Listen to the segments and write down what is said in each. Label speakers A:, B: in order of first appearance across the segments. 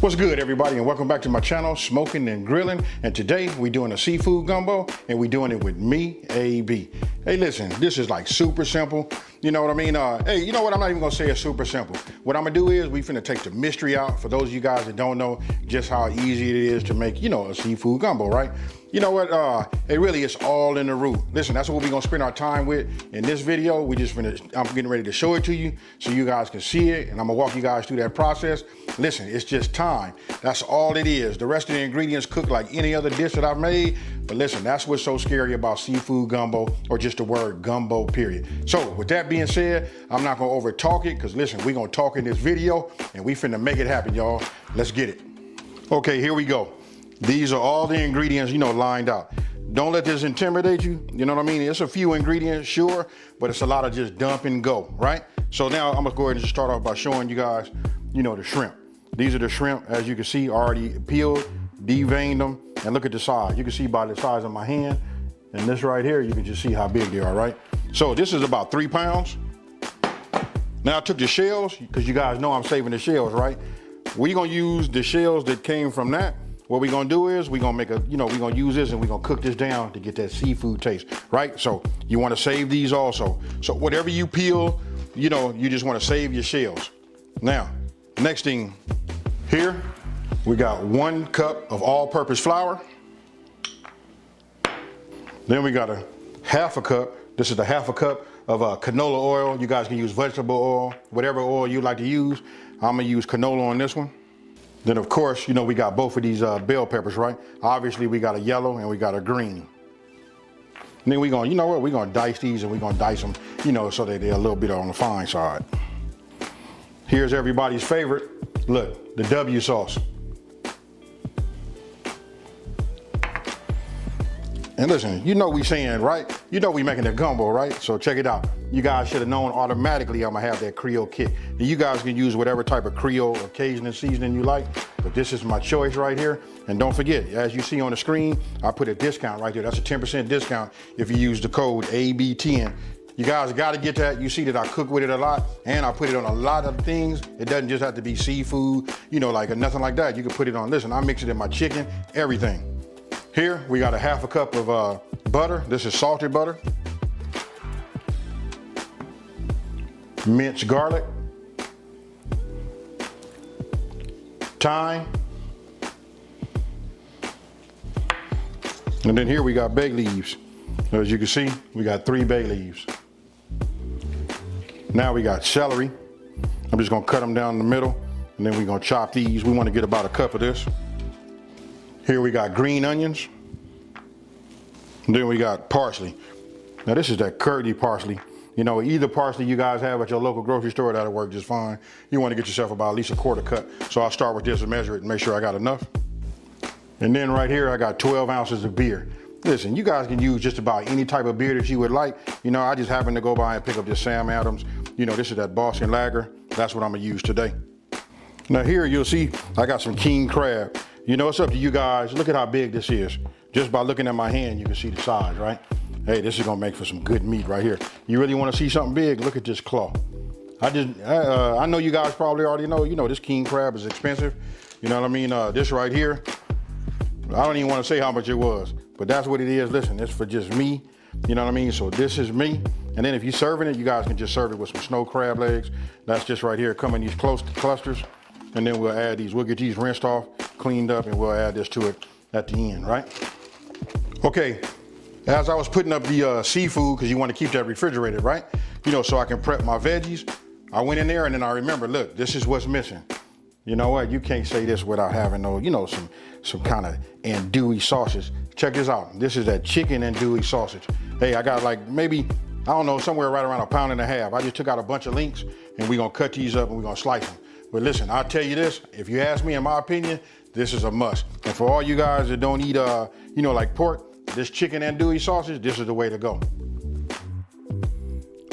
A: What's good, everybody, and welcome back to my channel, Smoking and Grilling. And today we're doing a seafood gumbo, and we're doing it with me, AB. Hey, listen, this is like super simple. You know what I mean? Hey, you know what? I'm not even gonna say it's super simple. What I'm gonna do is we finna take the mystery out for those of you guys that don't know just how easy it is to make, a seafood gumbo, right? You know what? It really is all in the root. Listen, that's what we're gonna spend our time with in this video. I'm getting ready to show it to you so you guys can see it, and I'm gonna walk you guys through that process. Listen, it's just time. That's all it is. The rest of the ingredients cook like any other dish that I've made. But listen, that's what's so scary about seafood gumbo, or just the word gumbo, period. So with that being said, I'm not gonna over talk it, because listen, we're gonna talk in this video and we finna make it happen, y'all. Let's get it. Okay, here we go. These are all the ingredients, lined out. Don't let this intimidate you. You know what I mean? It's a few ingredients, sure, but it's a lot of just dump and go, right? So now I'm gonna go ahead and just start off by showing you guys, the shrimp. These are the shrimp, as you can see, already peeled, deveined them, and look at the size. You can see by the size of my hand, and this right here, you can just see how big they are, right? So this is about 3 pounds. Now I took the shells, because you guys know I'm saving the shells, right? We're gonna use the shells that came from that. What we're gonna do is we're gonna make we're gonna use this and we're gonna cook this down to get that seafood taste, right? So you wanna save these also. So whatever you peel, you just wanna save your shells. Now, next thing here, we got 1 cup of all-purpose flour. Then we got a half a cup. This is the half a cup of canola oil. You guys can use vegetable oil, whatever oil you like to use. I'm gonna use canola on this one. Then of course, we got both of these bell peppers, right? Obviously we got a yellow and we got a green. And then we're gonna dice these, and we're gonna dice them, so that they're a little bit on the fine side. Here's everybody's favorite. Look, the W sauce. And listen, we saying, right? We making a gumbo, right? So check it out. You guys should have known automatically I'm gonna have that Creole kick. And you guys can use whatever type of Creole or Cajun seasoning you like, but this is my choice right here. And don't forget, as you see on the screen, I put a discount right there. That's a 10% discount if you use the code AB10. You guys gotta get that. You see that I cook with it a lot, and I put it on a lot of things. It doesn't just have to be seafood, like nothing like that. You can put it on, listen, I mix it in my chicken, everything. Here, we got a half a cup of butter. This is salted butter. Minced garlic. Thyme. And then here we got bay leaves. As you can see, we got 3 bay leaves. Now we got celery. I'm just gonna cut them down the middle, and then we're gonna chop these. We wanna get about a cup of this. Here we got green onions. And then we got parsley. Now this is that curdy parsley. Either parsley you guys have at your local grocery store, that'll work just fine. You wanna get yourself about at least a 1/4 cup. So I'll start with this and measure it and make sure I got enough. And then right here, I got 12 ounces of beer. Listen, you guys can use just about any type of beer that you would like. I just happened to go by and pick up this Sam Adams. This is that Boston Lager. That's what I'm gonna use today. Now here you'll see I got some king crab. It's up to you guys. Look at how big this is. Just by looking at my hand, you can see the size, right? Hey, this is gonna make for some good meat right here. You really wanna see something big? Look at this claw. I know you guys probably already know, this king crab is expensive. You know what I mean? This right here, I don't even wanna say how much it was, but that's what it is. Listen, it's for just me. You know what I mean? So this is me. And then if you're serving it, you guys can just serve it with some snow crab legs. That's just right here, come in these close clusters. And then we'll add these. We'll get these rinsed off, cleaned up, and we'll add this to it at the end, right? Okay, as I was putting up the seafood, because you want to keep that refrigerated, right? So I can prep my veggies. I went in there and then I remember, look, this is what's missing. You know what? You can't say this without having some kind of andouille sausage. Check this out. This is that chicken andouille sausage. Hey, I got like maybe, I don't know, somewhere right around 1.5 pounds. I just took out a bunch of links, and we're gonna cut these up and we're gonna slice them. But listen, I'll tell you this, if you ask me, in my opinion, this is a must. And for all you guys that don't eat, like pork, this chicken andouille sausage, this is the way to go.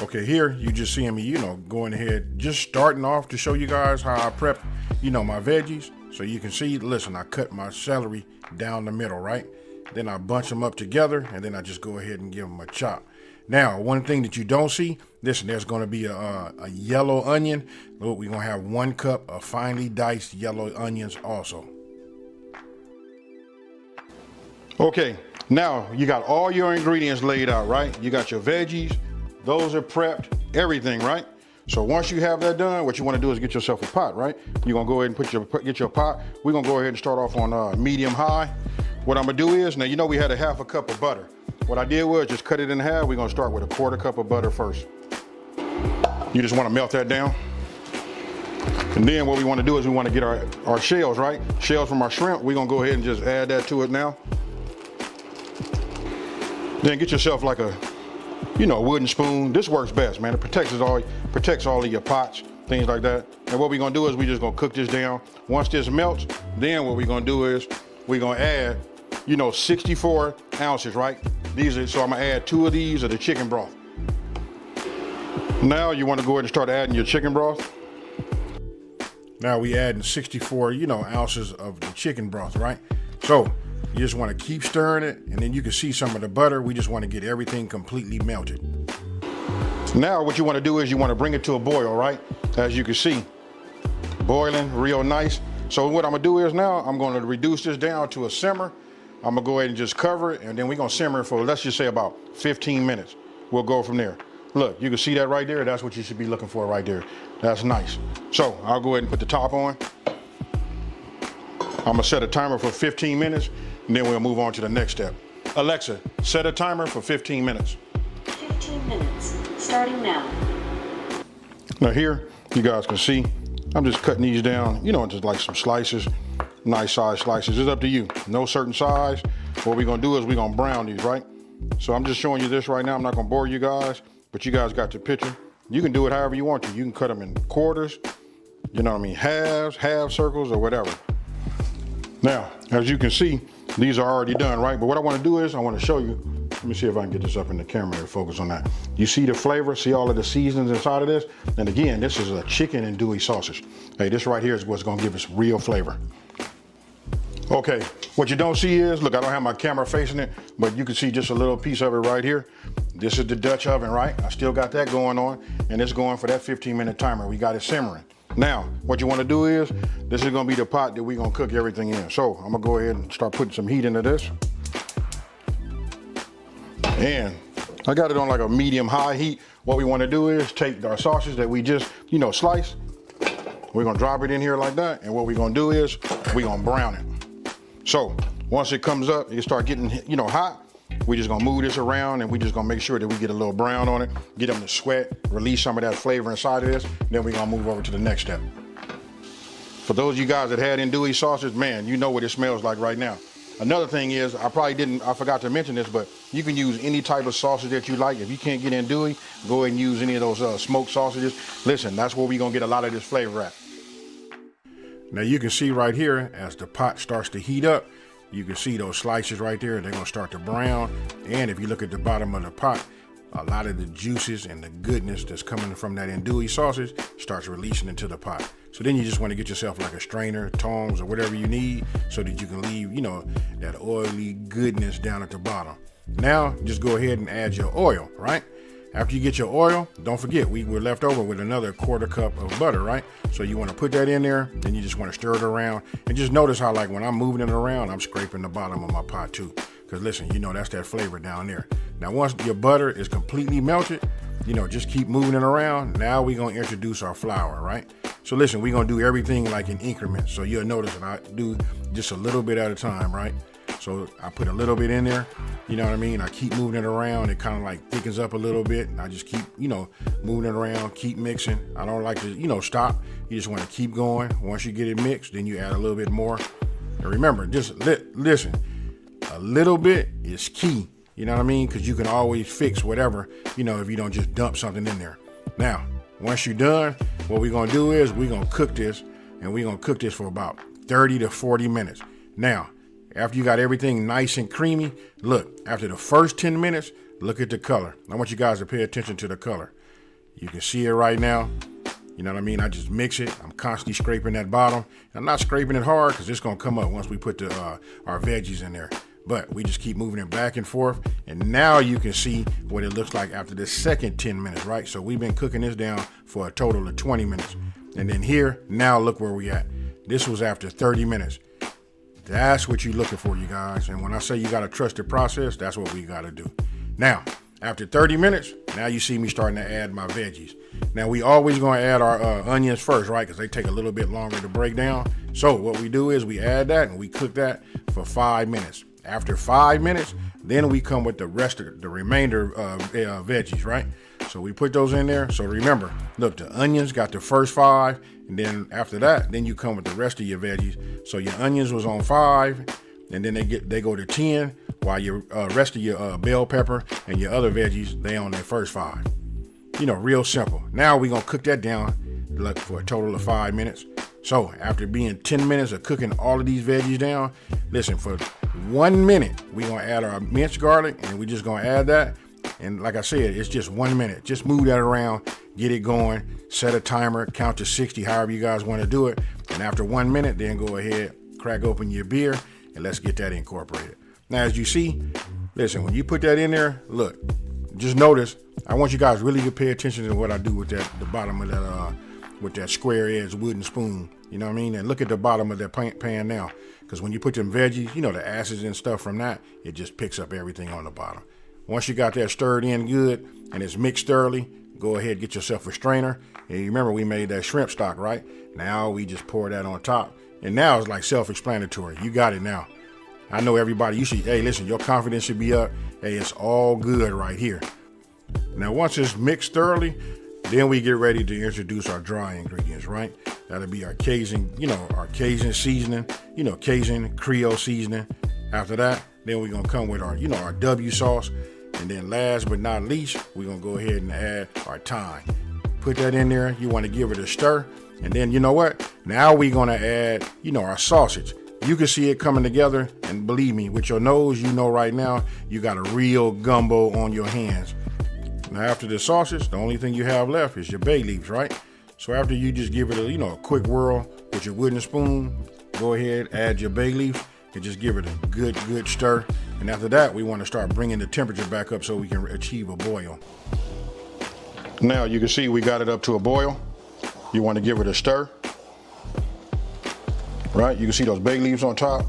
A: Okay, here you just seeing me, going ahead, just starting off to show you guys how I prep, my veggies. So you can see, listen, I cut my celery down the middle, right? Then I bunch them up together, and then I just go ahead and give them a chop.
B: Now, one thing that you don't see, listen, there's going to be a yellow onion. Look, we're going to have 1 cup of finely diced yellow onions also.
A: Okay, now you got all your ingredients laid out, right? You got your veggies, those are prepped, everything, right? So once you have that done, what you want to do is get yourself a pot, right? You're gonna go ahead and get your pot. We're gonna go ahead and start off on medium high. What I'm gonna do is, now you know we had a 1/2 cup of butter. What I did was just cut it in half. We're gonna start with a 1/4 cup of butter first. You just want to melt that down. And then what we want to do is we want to get our shells, right? Shells from our shrimp. We're gonna go ahead and just add that to it now. Then get yourself like a, wooden spoon. This works best, man. It protects all of your pots, things like that. And what we're gonna do is we just gonna cook this down. Once this melts, then what we're gonna do is we're gonna add, 64 ounces, right? So I'm gonna add 2 of these of the chicken broth. Now you wanna go ahead and start adding your chicken broth.
B: Now we adding 64, ounces of the chicken broth, right? So you just want to keep stirring it, and then you can see some of the butter. We just want to get everything completely melted.
A: Now what you want to do is you want to bring it to a boil, right? As you can see, boiling real nice. So what I'm gonna do is now I'm gonna reduce this down to a simmer. I'm gonna go ahead and just cover it, and then we're gonna simmer it for, let's just say, about 15 minutes. We'll go from there. Look, you can see that right there. That's what you should be looking for right there. That's nice. So I'll go ahead and put the top on. I'm gonna set a timer for 15 minutes, and then we'll move on to the next step. Alexa, set a timer for 15 minutes.
C: 15 minutes, starting now.
A: Now here, you guys can see, I'm just cutting these down, into like some slices, nice size slices. It's up to you, no certain size. What we're gonna do is we're gonna brown these, right? So I'm just showing you this right now. I'm not gonna bore you guys, but you guys got the picture. You can do it however you want to. You can cut them in quarters, halves, half circles, or whatever. Now, as you can see, these are already done, right? But what I want to do is I want to show you. Let me see if I can get this up in the camera and focus on that. You see the flavor, see all of the seasonings inside of this? And again, this is a chicken andouille sausage. Hey, this right here is what's going to give us real flavor. Okay, what you don't see is, look, I don't have my camera facing it, but you can see just a little piece of it right here. This is the Dutch oven, right? I still got that going on, and it's going for that 15-minute timer. We got it simmering. Now, what you want to do is, this is going to be the pot that we're going to cook everything in. So I'm going to go ahead and start putting some heat into this. And I got it on like a medium-high heat. What we want to do is take our sausage that we just, sliced. We're going to drop it in here like that. And what we're going to do is we're going to brown it. So once it comes up, it start getting, hot. We're just gonna move this around, and we're just gonna make sure that we get a little brown on it, get them to sweat, release some of that flavor inside of this. Then we're gonna move over to the next step. For those of you guys that had andouille sausage, man, you know what it smells like right now. Another thing is, I forgot to mention this, but you can use any type of sausage that you like. If you can't get andouille, go ahead and use any of those smoked sausages. Listen, that's where we're gonna get a lot of this flavor at.
B: Now you can see right here, as the pot starts to heat up, you can see those slices right there. They're gonna start to brown. And if you look at the bottom of the pot, a lot of the juices and the goodness that's coming from that andouille sausage starts releasing into the pot. So then you just want to get yourself like a strainer, tongs, or whatever you need so that you can leave, that oily goodness down at the bottom. Now, just go ahead and add your oil, right? After you get your oil, don't forget, we were left over with another 1/4 cup of butter, right? So you want to put that in there, then you just want to stir it around. And just notice how, like, when I'm moving it around, I'm scraping the bottom of my pot too. Because listen, that's that flavor down there. Now, once your butter is completely melted, just keep moving it around. Now we're going to introduce our flour, right? So listen, we're going to do everything like in increments. So you'll notice that I do just a little bit at a time, right? So I put a little bit in there, I keep moving it around. It kind of like thickens up a little bit. And I just keep, moving it around, keep mixing. I don't like to, stop. You just want to keep going. Once you get it mixed, then you add a little bit more. And remember, just listen, a little bit is key, because you can always fix whatever, if you don't just dump something in there. Now, once you're done, what we're going to do is we're going to cook this, and we're going to cook this for about 30 to 40 minutes. Now, after you got everything nice and creamy, look, after the first 10 minutes, look at the color. I want you guys to pay attention to the color. You can see it right now. I just mix it. I'm constantly scraping that bottom. I'm not scraping it hard because it's going to come up once we put our veggies in there. But we just keep moving it back and forth. And now you can see what it looks like after the second 10 minutes, right? So we've been cooking this down for a total of 20 minutes. And then here, now look where we at. This was after 30 minutes. That's what you're looking for, you guys. And when I say you got to trust the process, that's what we got to do. Now, after 30 minutes, now you see me starting to add my veggies. Now, we always going to add our onions first, right? Because they take a little bit longer to break down. So what we do is we add that and we cook that for 5 minutes. After 5 minutes, then we come with the remainder of veggies, right? So we put those in there. So remember, look, the onions got the first 5, and then after that, then you come with the rest of your veggies. So your onions was on 5, and then they go to 10, while your rest of your bell pepper and your other veggies, they on their first 5. You know, real simple. Now we're gonna cook that down for a total of 5 minutes. So after being 10 minutes of cooking all of these veggies down, listen, for 1 minute, we're gonna add our minced garlic, and we're just gonna add that. And like I said, it's just 1 minute. Just move that around, get it going, set a timer, count to 60, however you guys want to do it. And after 1 minute, then go ahead, crack open your beer, and let's get that incorporated. Now, as you see, listen, when you put that in there, look, just notice, I want you guys really to pay attention to what I do with that, the bottom of that, with that square edge wooden spoon. You know what I mean? And look at the bottom of that pan now. Because when you put them veggies, you know, the acids and stuff from that, it just picks up everything on the bottom. Once you got that stirred in good and it's mixed thoroughly, go ahead, get yourself a strainer. And you remember we made that shrimp stock, right? Now we just pour that on top. And now it's like self-explanatory. You got it now. I know everybody, you should, hey, listen, your confidence should be up. Hey, it's all good right here. Now, once it's mixed thoroughly, then we get ready to introduce our dry ingredients, right? That'll be our Cajun, our Cajun seasoning, Cajun Creole seasoning. After that, then we're going to come with our, our W sauce. And then last but not least, we're going to go ahead and add our thyme. Put that in there. You want to give it a stir. And then, you know what? Now we're going to add, our sausage. You can see it coming together. And believe me, with your nose, you know right now, you got a real gumbo on your hands. Now, after the sausage, the only thing you have left is your bay leaves, right? So after you just give it a quick whirl with your wooden spoon, go ahead, add your bay leaves, and just give it a good stir. And after that, we want to start bringing the temperature back up so we can achieve a boil.
A: Now you can see we got it up to a boil. You want to give it a stir, right? You can see those bay leaves on top.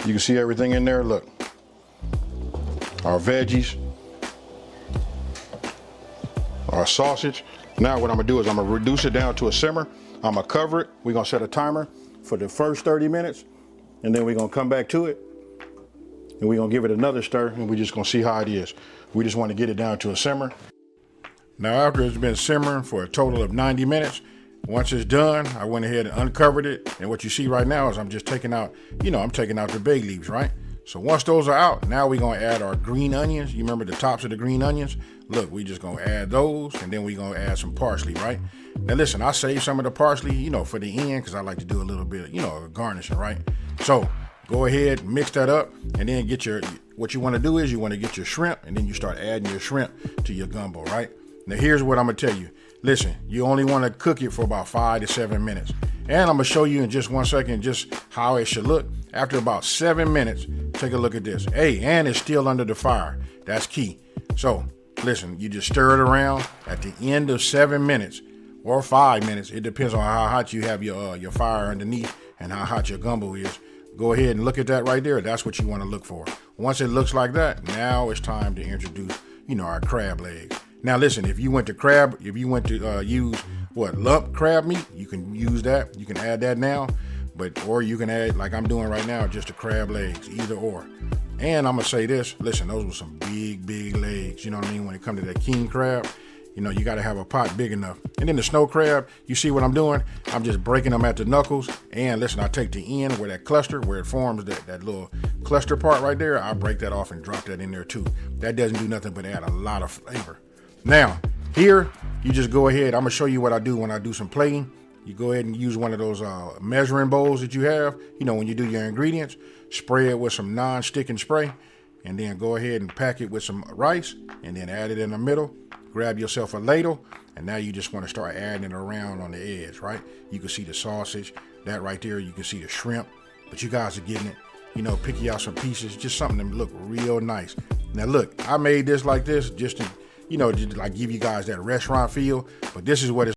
A: You can see everything in there. Look, our veggies, our sausage. Now what I'm gonna do is I'm gonna reduce it down to a simmer. I'm gonna cover it. We're gonna set a timer for the first 30 minutes, and then we're gonna come back to it, and we're gonna give it another stir, and we're just gonna see how it is. We just wanna get it down to a simmer.
B: Now, after it's been simmering for a total of 90 minutes, once it's done, I went ahead and uncovered it. And what you see right now is I'm just taking out, I'm taking out the bay leaves, right? So once those are out, now we're going to add our green onions. You remember the tops of the green onions? Look, we just going to add those, and then we're going to add some parsley, right? Now listen, I saved some of the parsley, for the end, because I like to do a little bit, garnishing, right? So go ahead, mix that up, and then what you want to do is you want to get your shrimp, and then you start adding your shrimp to your gumbo, right? Now here's what I'm going to tell you. Listen, you only want to cook it for about 5 to 7 minutes. And I'm going to show you in just 1 second just how it should look. After about 7 minutes, take a look at this. Hey, and it's still under the fire. That's key. So listen, you just stir it around. At the end of 7 minutes or 5 minutes, it depends on how hot you have your fire underneath and how hot your gumbo is. Go ahead and look at that right there. That's what you want to look for. Once it looks like that, now it's time to introduce, our crab legs. Now listen, if you went to use lump crab meat, you can use that. You can add that now, or you can add, like I'm doing right now, just the crab legs, either or. And I'm gonna say this, listen, those were some big legs. You know what I mean? When it comes to that king crab, you gotta have a pot big enough. And then the snow crab, you see what I'm doing? I'm just breaking them at the knuckles. And listen, I take the end where that cluster, where it forms that little cluster part right there, I break that off and drop that in there too. That doesn't do nothing but add a lot of flavor. Now, here, you just go ahead. I'm going to show you what I do when I do some plating. You go ahead and use one of those measuring bowls that you have. When you do your ingredients, spray it with some non-sticking spray, and then go ahead and pack it with some rice, and then add it in the middle. Grab yourself a ladle, and now you just want to start adding it around on the edge, right? You can see the sausage, that right there. You can see the shrimp, but you guys are getting it. you know, pick you out some pieces, just something that look real nice. Now look, I made this like this just to, you know, just like give you guys that restaurant feel, but this is what it's